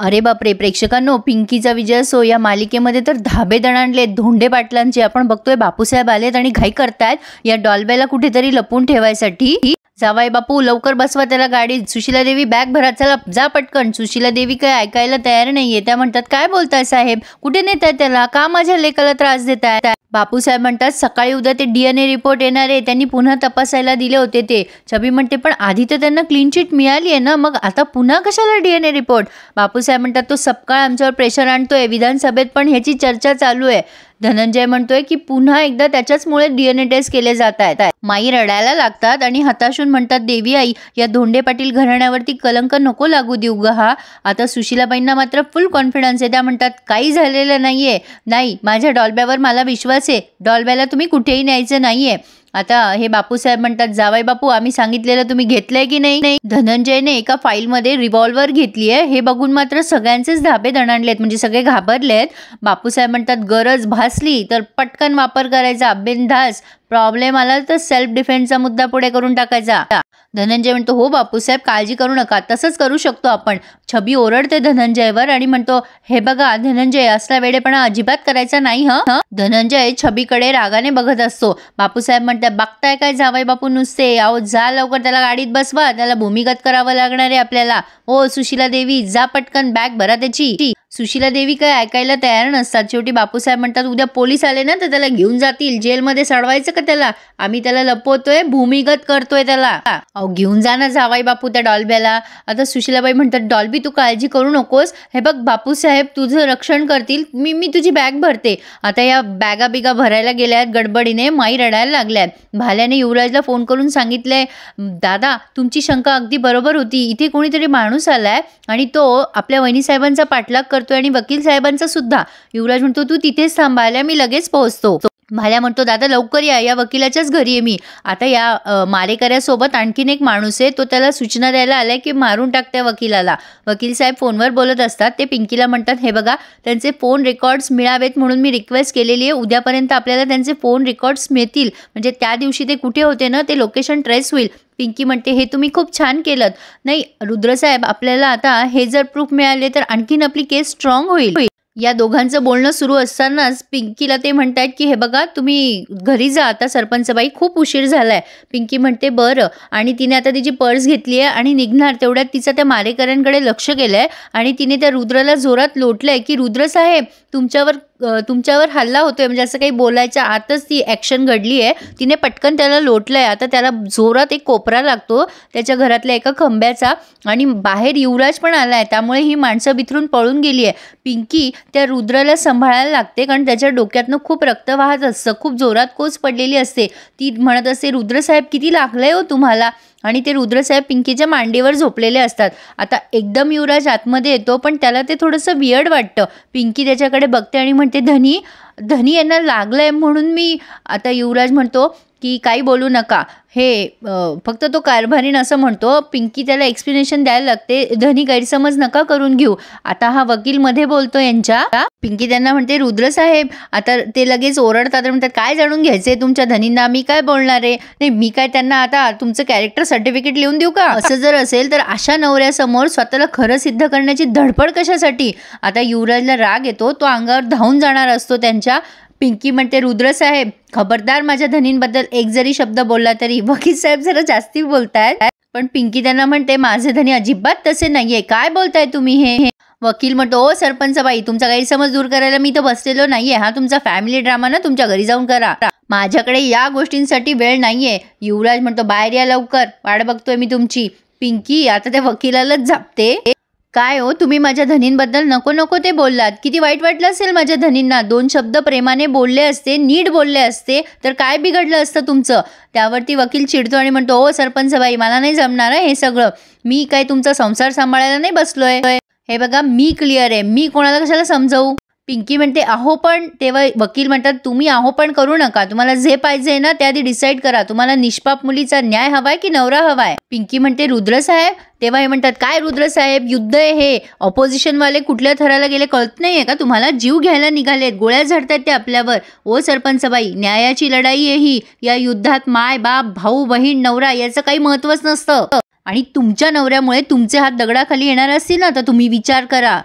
अरे बापरे प्रेक्षकांनो, पिंकीचा विजय असो या मालिकेमध्ये तर धाबे दणाणले धोंडे पाटलांचे. आपण बघतोय बापूसाहेब आलेत आणि घाई करतायत या डॉल्बेला कुठेतरी लपून ठेवायसाठी. जावाई बापू लवकर बसवा त्याला गाडीत. सुशीला देवी बॅग भरा, चला जा पटकन. सुशीला देवी काय ऐकायला तयार नाहीये. त्या म्हणतात काय बोलताय साहेब, कुठे नेताय त्याला, का माझ्या लेकाला त्रास देताय. बापूसाहेब म्हणतात सकाळी उद्या ते DNA रिपोर्ट येणार आहे, त्यांनी पुन्हा तपासायला दिले होते ते. छबी म्हणते पण आधी तर त्यांना क्लीन चिट मिळाली आहे ना, मग आता पुन्हा कशाला DNA रिपोर्ट. बापूसाहेब म्हणतात तो सपकाळ आमच्यावर प्रेशर आणतोय, विधानसभेत पण ह्याची चर्चा चालू आहे. धनंजय म्हणतोय की पुन्हा एकदा त्याच्याचमुळे DNA टेस्ट केले जात आहेत. माई रडायला लागतात आणि हताशून म्हणतात देवी आई या धोंडे पाटील घराण्यावरती कलंक नको लागू देऊ ग. हा आता सुशीलाबाईंना मात्र फुल कॉन्फिडन्स आहे. त्या म्हणतात काही झालेलं नाहीये, नाही माझ्या डॉल्ब्यावर मला विश्वास आहे, डॉल्ब्याला तुम्ही कुठेही न्यायचं नाहीये. आता हे बापूसाहेब म्हणतात जावाई बापू आम्ही सांगितलेलं तुम्ही घेतलंय की नाही. धनंजयने एका फाईलमध्ये रिव्हॉल्वर घेतली आहे हे बघून मात्र सगळ्यांचेच धाबे दणाणलेत, म्हणजे सगळे घाबरलेत. बापूसाहेब म्हणतात गरज भासली तर पटकन वापर करायचा, बिनधास्त. प्रॉब्लेम आला तर सेल्फ डिफेन्सचा मुद्दा पुढे करून टाकायचा. धनंजय म्हणतो हो बापूसाहेब काळजी करू नका, तसंच करू शकतो आपण. छबी ओरडते धनंजयवर आणि म्हणतो हे बघा धनंजय असला वेडेपणा अजिबात करायचा नाही. धनंजय छबीकडे रागाने बघत असतो. बापूसाहेब म्हणतात बघताय काय जावाई बापू नुसते, अहो जा लवकर त्याला गाडीत बसवा, त्याला भूमिगत करावं लागणार आहे आपल्याला. ओ सुशीला देवी जा पटकन बॅग भरा त्याची. सुशीला देवी काय ऐकायला तयार नसतात. शेवटी बापूसाहेब म्हणतात उद्या पोलीस आले ना तर त्याला घेऊन जातील, जेलमध्ये सडवायचं का त्याला, आम्ही त्याला लपवतोय, भूमिगत करतोय त्याला. अहो घेऊन जा ना जावाई बापू त्या डॉल्ब्याला. आता सुशीलाबाई म्हणतात डॉल्बी तू काळजी करू नकोस, हे बघ बापूसाहेब तुझं रक्षण करतील, मी तुझी बॅग भरते. आता या बॅगा बिगा भरायला गेल्यात गडबडीने. माई रडायला लागल्यात. भाल्याने युवराजला फोन करून सांगितलंय दादा तुमची शंका अगदी बरोबर होती, इथे कोणीतरी माणूस आलाय आणि तो आपल्या वहिनी साहेबांचा पाठलाग करतोय आणि वकील साहेबांचा सुद्धा. युवराज म्हणतो तू तिथेच थांबायला, मी लगेच पोहोचतो. भाल्या म्हणतो दादा लवकर या वकिलाच्याच घरी आहे मी. आता या मारेकऱ्यासोबत आणखीन एक माणूस आहे, तो त्याला सूचना द्यायला आलाय की मारून टाकते वकिलाला. वकील साहेब फोनवर बोलत असतात. ते पिंकीला म्हणतात हे बघा त्यांचे फोन रेकॉर्ड्स मिळावेत म्हणून मी रिक्वेस्ट केलेली आहे, उद्यापर्यंत आपल्याला त्यांचे फोन रेकॉर्ड्स मिळतील, म्हणजे त्या दिवशी ते कुठे होते ना ते लोकेशन ट्रेस होईल. पिंकी म्हणते हे तुम्ही खूप छान केलं. नाही रुद्रसाहेब आपल्याला आता हे जर प्रूफ मिळाले तर आणखीन आपली केस स्ट्रॉंग होईल. या दोघांचं बोलणं सुरू असतानाच पिंकीला ते म्हणतायत की हे बघा तुम्ही घरी जा आता सरपंचबाई, खूप उशीर झालाय. पिंकी म्हणते बरं, आणि तिने आता तिची पर्स घेतली आहे आणि निघणार. तेवढ्यात तिचं त्या मारेकऱ्यांकडे लक्ष गेलंय आणि तिने त्या रुद्राला जोरात लोटलंय की रुद्रसाहेब तुमच्यावर हल्ला होतोय, म्हणजे असं काही बोलायच्या आतच ती ॲक्शन घडली आहे. तिने पटकन त्याला लोटलंय. आता त्याला जोरात एक कोपरा लागतो त्याच्या घरातल्या एका खंब्याचा आणि बाहेर युवराज पण आलाय, त्यामुळे ही माणसं बिथरून पळून गेली आहे. पिंकी त्या रुद्राला सांभाळायला लागते कारण त्याच्या डोक्यातनं खूप रक्त वाहत असतं, खूप जोरात कोच पडलेली असते. ती म्हणत असते रुद्रसाहेब किती लागलंय हो तुम्हाला, आणि ते रुद्रसाहेब पिंकीच्या मांडीवर झोपलेले असतात. आता एकदम युवराज आतमध्ये येतो पण त्याला ते थोडंसं वियर्ड वाटतं. पिंकी त्याच्याकडे बघते आणि म्हणते धनी यांना लागलंय म्हणून मी. आता युवराज म्हणतो की काही बोलू नका, हे फक्त तो कारभारीन असं म्हणतो. पिंकी त्याला एक्सप्लेनेशन द्यायला लागते, धनी गैरसमज नका करून घेऊ. आता हा वकील मध्ये बोलतो यांच्या. पिंकी त्यांना म्हणते रुद्रसाहेब, आता ते लगेच ओरडतात, म्हणतात काय जाणून घ्यायचंय तुमच्या धनींना, मी काय बोलणार आहे. नाही मी काय त्यांना आता तुमचं कॅरेक्टर सर्टिफिकेट लिहून देऊ का. असं जर असेल तर अशा नवऱ्यासमोर स्वतःला खरं सिद्ध करण्याची धडपड कशासाठी. आता युवराजला राग येतो, तो अंगावर धावून जाणार असतो त्यांच्या. पिंकी म्हणते रुद्रसाहेब खबरदार माझ्या धनींबद्दल एक जरी शब्द बोलला तरी. वकील साहेब जरा जास्ती बोलतायत, पण पिंकी त्यांना म्हणते माझे धनी अजिबात तसे नाहीये, काय बोलताय तुम्ही हे. वकील म्हणतो ओ सरपंचबाई तुमचा गैरसमज दूर करायला मी तर बसलेलो नाहीये, हा तुमचा फॅमिली ड्रामा ना तुमच्या घरी जाऊन करा, माझ्याकडे या गोष्टींसाठी वेळ नाहीये. युवराज म्हणतो बाहेर या लवकर, वाट बघतोय मी तुमची. पिंकी आता त्या वकिलालाच झापते. काय हो तुम्ही माझ्या धनींबद्दल नको ते बोललात, किती वाईट वाटलं असेल माझ्या धनींना. 2 शब्द प्रेमाने बोलले असते, नीट बोलले असते तर काय बिघडलं असतं तुमचं. त्यावरती वकील चिडतो आणि म्हणतो ओ सरपंचबाई मला नाही जमणार हे सगळं, मी काय तुमचा संसार सांभाळायला नाही बसलोय. हे बघा मी क्लिअर आहे, मी कोणाला कशाला समजावू. पिंकी म्हणते अहो पण. तेव्हा वकील म्हणतात तुम्ही अहो पण करू नका, तुम्हाला जे पाहिजे ना ते आधी डिसाईड करा, तुम्हाला निष्पाप मुलीचा न्याय हवाय की नवरा हवाय. पिंकी म्हणते रुद्रसाहेब. तेव्हा हे म्हणतात काय रुद्रसाहेब युद्ध आहे हे, ऑपोजिशनवाले कुठल्या थराला गेले कळत नाहीये का तुम्हाला, जीव घ्यायला निघालेत, गोळ्या झडतात ते आपल्यावर. ओ सरपंचबाई न्यायाची लढाई आहे ही, या युद्धात माय बाप भाऊ बहीण नवरा याचं काही महत्वच नसतं. आणि तुमच्या नवऱ्यामुळे तुमचे हात दगडाखाली येणार असतील ना, तर तुम्ही विचार करा.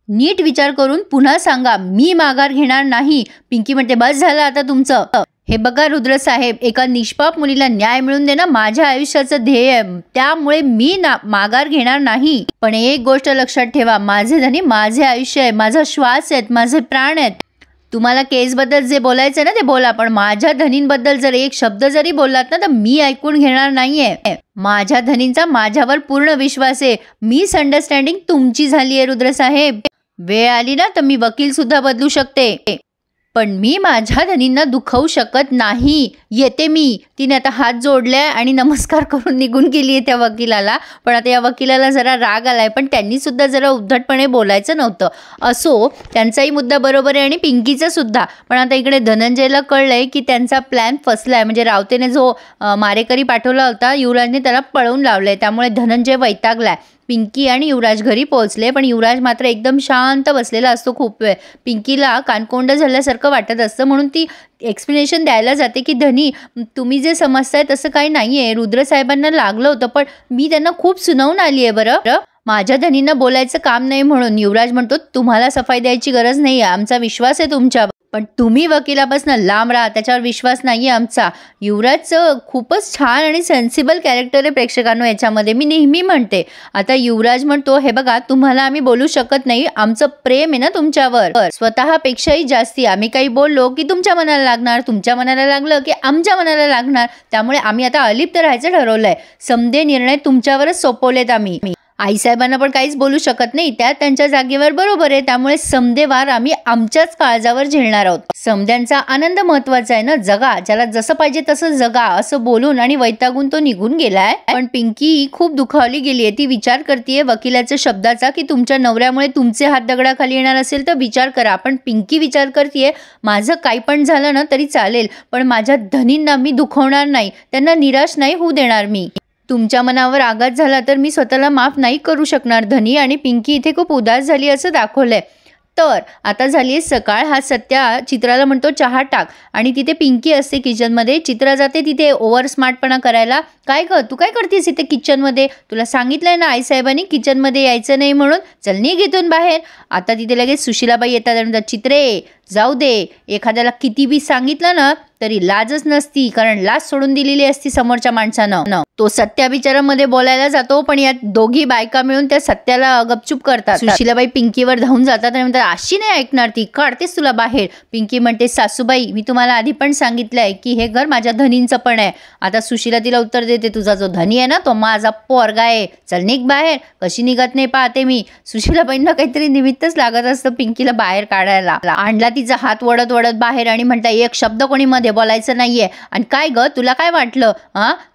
नीट विचार करून पुन्हा सांगा, मी माघार घेणार नाही. पिंकी म्हणते बस झालं आता तुमचं. हे बघा रुद्र साहेब, एका निष्पाप मुलीला न्याय मिळवून देणं माझ्या आयुष्याचं ध्येय आहे, त्यामुळे मी माघार घेणार नाही. पण एक गोष्ट लक्षात ठेवा, माझे धनी माझे आयुष्य आहे, माझा श्वास आहेत, माझे प्राण आहेत. तुम्हाला केसबद्दल जे बोलायचं ना ते बोला, पण माझ्या धनींबद्दल जर एक शब्द जरी बोललात ना तर मी ऐकून घेणार नाहीये. माझ्या धनींचा माझ्यावर पूर्ण विश्वास आहे. मिसअंडरस्टँडिंग तुमची झाली आहे रुद्र साहेब. वेळ आली ना तर मी वकील सुद्धा बदलू शकते, पण मी माझ्या धनींना दुखवू शकत नाही. येते मी. तिने आता हात जोडले आणि नमस्कार करून निघून गेली आहे त्या वकिलाला. पण आता या वकिलाला जरा राग आलाय, पण त्यांनी सुद्धा जरा उद्धटपणे बोलायचं नव्हतं. असो, त्यांचाही मुद्दा बरोबर आहे आणि पिंकीचा सुद्धा. पण आता इकडे धनंजयला कळलंय की त्यांचा प्लॅन फसलाय. म्हणजे रावतेने जो मारेकरी पाठवला होता, युवराजने त्याला पळवून लावलंय. त्यामुळे धनंजय वैतागलाय. पिंकी आणि युवराज घरी पोहोचले, पण युवराज मात्र एकदम शांत बसलेला असतो खूप वेळ. पिंकीला कानकोंड झाल्यासारखं वाटत असतं, म्हणून ती एक्सप्लेनेशन द्यायला जाते की धनी, तुम्ही जे समजताय तसं काही नाही आहे. रुद्रसाहेबांना लागलं होतं, पण मी त्यांना खूप सुनावून आली आहे बरं. माझ्या धनींना बोलायचं काम नाही म्हणून. युवराज म्हणतो तुम्हाला सफाई द्यायची गरज नाही आहे, आमचा विश्वास आहे तुमच्यावर, पण तुम्ही वकिलापासून लांब राहा, त्याच्यावर विश्वास नाही आहे आमचा. युवराजचं खूपच छान आणि सेन्सिबल कॅरेक्टर आहे प्रेक्षकांनो याच्यामध्ये, मी नेहमी म्हणते. आता युवराज म्हणतो हे बघा, तुम्हाला आम्ही बोलू शकत नाही, आमचं प्रेम आहे ना तुमच्यावर, स्वतःपेक्षाही जास्ती. आम्ही काही बोललो की तुमच्या मनाला लागणार, तुमच्या मनाला लागलं की आमच्या मनाला लागणार. त्यामुळे आम्ही आता अलिप्त राहायचं ठरवलंय. समदे निर्णय तुमच्यावरच सोपवलेत आम्ही. आईसाहेबांना पण काहीच बोलू शकत नाही, त्या त्यांच्या जागेवर बरोबर आहे. त्यामुळे समदेवार आम्ही आमच्याच काळजावर झेलणार आहोत. समद्यांचा आनंद महत्वाचा आहे ना, जगा, ज्याला जसं पाहिजे तसं जगा, असं बोलून आणि वैतागून तो निघून गेलाय. पण पिंकी खूप दुखावली गेलीये. ती विचार करतेय वकिलाच्या शब्दाचा की तुमच्या नवऱ्यामुळे तुमचे हात दगडाखाली येणार असेल तर विचार करा. पण पिंकी विचार करतेय माझं काही पण झालं ना तरी चालेल, पण माझ्या धनींना मी दुखवणार नाही, त्यांना निराश नाही होऊ देणार मी. तुमच्या मनावर आघात झाला तर मी स्वतःला माफ नाही करू शकणार धनी. आणि पिंकी इथे खूप उदास झाली असं दाखवलंय. तर आता झाली आहे सकाळ. हा सत्या चित्राला म्हणतो चहा टाक, आणि तिथे पिंकी असते किचनमध्ये. चित्रा जाते तिथे ओव्हर स्मार्टपणा करायला. काय ग तू काय करतेस इथे किचनमध्ये? तुला सांगितलंय ना आईसाहेबांनी किचनमध्ये यायचं नाही म्हणून, चल निघ इथून बाहेर. आता तिथे लगेच सुशीलाबाई येतात आणि चित्रे जाऊ दे, एखाद्याला किती बी सांगितलं ना तरी लाजच नसती, कारण लाज सोडून दिलेली असती समोरच्या माणसानं. तो सत्या बिचारामध्ये बोलायला जातो, पण या दोघी बायका मिळून त्या सत्याला गपचूप करतात. सुशीलाबाई पिंकीवर धावून जातात आणि म्हणतात अशी नाही ऐकणार ती, काढतेस तुला बाहेर. पिंकी म्हणते सासूबाई, मी तुम्हाला आधी पण सांगितलंय की हे घर माझ्या धनींचं पण आहे. आता सुशीला तिला उत्तर देते, तुझा जो धनी आहे ना तो माझा पोरगा आहे, चल निघ बाहेर. कशी निघत नाही पाहते मी. सुशीलाबाईंना काहीतरी निमित्तच लागत असतं पिंकीला बाहेर काढायला. आणला तिचा हात वडत वडत बाहेर आणि म्हणता एक शब्द कोणी मध्ये बोलायचं नाहीये. आणि काय ग तुला काय वाटलं,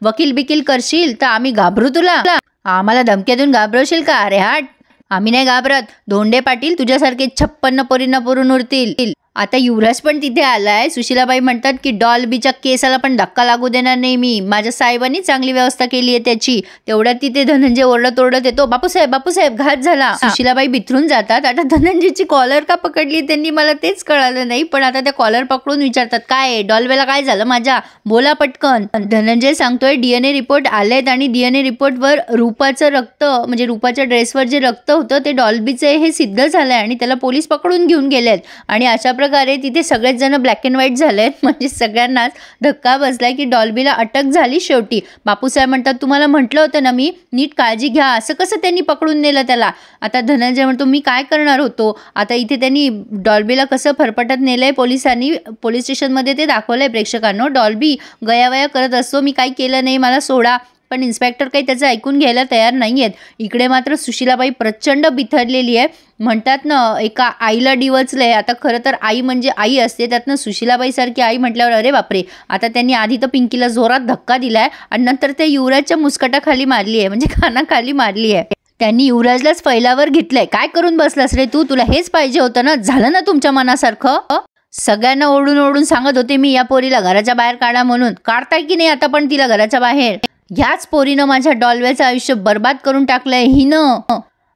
वकील बिकील करशील तर आम्ही घाबरू तुला? आम्हाला धमक्या देऊन घाबरवशील का? अरे हाट, आम्ही नाही घाबरत. धोंडे पाटील तुझ्यासारखे 56 पोरींना पुरून उरतील. आता युवराज पण तिथे आलाय. सुशीलाबाई म्हणतात की डॉल्बीच्या केसाला पण धक्का लागू देणार नाही मी, माझ्या साहेबांनी चांगली व्यवस्था केली आहे त्याची. तेवढ्यात तिथे धनंजय ओरडत येतो, बापूसाहेब बापूसाहेब घात झाला. सुशीलाबाई बिथरून जातात. आता धनंजयची कॉलर का पकडली त्यांनी मला तेच कळालं नाही, पण आता त्या कॉलर पकडून विचारतात काय डॉल्बेला काय झालं माझ्या, बोला पटकन. धनंजय सांगतोय DNA रिपोर्ट आलेत आणि DNA रिपोर्टवर रूपाचं रक्त, म्हणजे रूपाच्या ड्रेसवर जे रक्त होतं ते डॉल्बीचे हे सिद्ध झालंय आणि त्याला पोलीस पकडून घेऊन गेलेत. आणि अशा प्रकारे तिथे सगळेच जण ब्लॅक अँड व्हाईट झालेत. म्हणजे सगळ्यांनाच धक्का बसलाय की डॉल्बीला अटक झाली शेवटी. बापूसाहेब म्हणतात तुम्हाला म्हटलं होतं ना मी, नीट काळजी घ्या, असं कसं त्यांनी पकडून नेलं त्याला. आता धनंजय म्हणतो मी काय करणार होतो. आता इथे त्यांनी डॉल्बीला कसं फरफटत नेलंय पोलिसांनी, पोलीस स्टेशनमध्ये ते दाखवलंय प्रेक्षकांनो. डॉल्बी गयावया करत असतो, मी काही केलं नाही, मला सोडा. पण इन्स्पेक्टर काही त्याचं ऐकून घ्यायला तयार नाही आहेत. इकडे मात्र सुशीलाबाई प्रचंड बिथरलेली आहे. म्हणतात ना एका आईला डिवचलंय. आता खरं तर आई म्हणजे आई असते, त्यातनं सुशीलाबाईसारखी आई म्हटल्यावर अरे बापरे. आता त्यांनी आधी तर पिंकीला जोरात धक्का दिलाय आणि नंतर त्या युवराजच्या मुस्कटाखाली मारली आहे, म्हणजे कानाखाली मारली आहे. त्यांनी युवराजलाच फैलावर घेतलंय. काय करून बसलास रे तू, तुला हेच पाहिजे होतं ना, झालं ना तुमच्या मनासारखं. सगळ्यांना ओढून ओढून सांगत होते मी या पोरीला घराच्या बाहेर काढा म्हणून, काढताय की नाही आता पण तिला घराच्या बाहेर. ह्याच पोरीनं माझ्या डॉल्ब्याचं आयुष्य बर्बाद करून टाकलंय हिनं.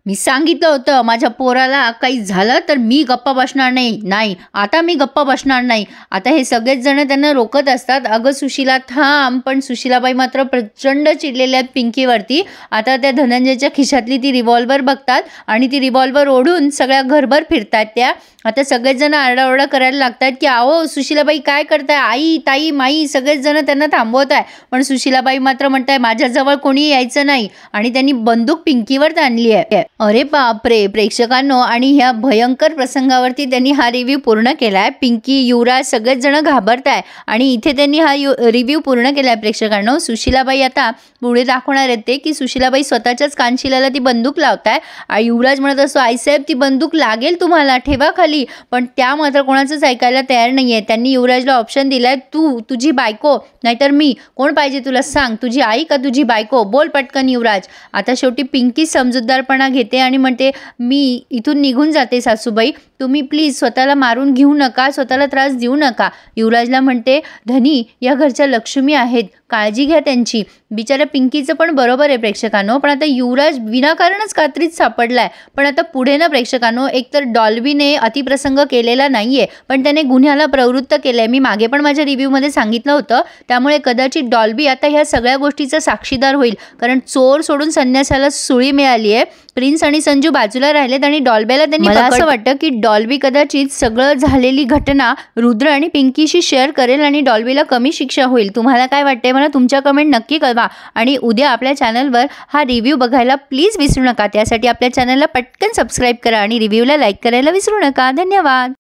मी सांगितलं होतं माझ्या पोराला काही झालं तर मी गप्पा बसणार नाही. आता मी गप्पा बसणार नाही. आता हे सगळेच जण त्यांना रोखत असतात, अगं सुशीला थांब. पण सुशीलाबाई मात्र प्रचंड चिडलेल्या आहेत पिंकीवरती. आता त्या धनंजयच्या खिशातली ती रिव्हॉल्वर बघतात आणि ती रिव्हॉल्वर ओढून सगळ्या घरभर फिरतात त्या. आता सगळेच जण आरडाओरडा करायला लागतात की अहो सुशीलाबाई काय करताय, आई ताई माई सगळेच जण त्यांना थांबवत आहे. पण सुशीलाबाई मात्र म्हणताय माझ्याजवळ कोणी यायचं नाही आणि त्यांनी बंदूक पिंकीवर ताणली आहे. अरे बापरे प्रेक्षकांनो, आणि ह्या भयंकर प्रसंगावरती त्यांनी हा रिव्ह्यू पूर्ण केलाय. पिंकी युवराज सगळेच जण घाबरताय आणि इथे त्यांनी हा रिव्ह्यू पूर्ण केलाय प्रेक्षकांनो. सुशीलाबाई आता पुढे दाखवणार आहेत ते की सुशीलाबाई स्वतःच्याच कानशिलाला ती बंदूक लावताय. युवराज म्हणत असतो आईसाहेब ती बंदूक लागेल तुम्हाला, ठेवा खाली. पण त्या मात्र कोणाचंच ऐकायला तयार नाहीये. त्यांनी युवराजला ऑप्शन दिलाय, तुझी बायको नाहीतर मी, कोण पाहिजे तुला सांग, तुझी आई का तुझी बायको, बोल पटकन युवराज. आता शेवटी पिंकी समजूतदारपणा घेते आणि म्हणते मी इथून निघून जाते सासूबाई, तुम्ही प्लीज स्वतःला मारून घेऊ नका, स्वतःला त्रास देऊ नका. युवराजला म्हणते धनी या घरच्या लक्ष्मी आहेत, काळजी घ्या त्यांची. बिचारा पिंकीचं पण बरोबर आहे प्रेक्षकांनो. पण आता युवराज विनाकारणच कात्रीत सापडलाय. पण आता पुढे ना प्रेक्षकांनो, एकतर डॉल्बीने अतिप्रसंग केलेला नाहीये पण त्याने गुन्ह्याला प्रवृत्त केलंय. मी मागे पण माझ्या रिव्ह्यूमध्ये सांगितलं होतं. त्यामुळे कदाचित डॉल्बी आता ह्या सगळ्या गोष्टीचा साक्षीदार होईल. कारण चोर सोडून संन्यासाला सुळी मिळाली आहे. प्रिन्स आणि संजू बाजूला राहिलेत आणि डॉल्बीला त्यांनी असं वाटतं की डॉल्बी कदाचित सगळं झालेली घटना रुद्र आणि पिंकीशी शेअर करेल आणि डॉल्बीला कमी शिक्षा होईल. तुम्हाला काय वाटते मला तुमच्या कमेंट नक्की कळवा. आणि उद्या आपल्या चॅनलवर हा रिव्ह्यू बघायला प्लीज विसरू नका. त्यासाठी आपल्या चॅनलला पटकन सबस्क्राईब करा आणि रिव्ह्यूला लाईक करायला विसरू नका. धन्यवाद.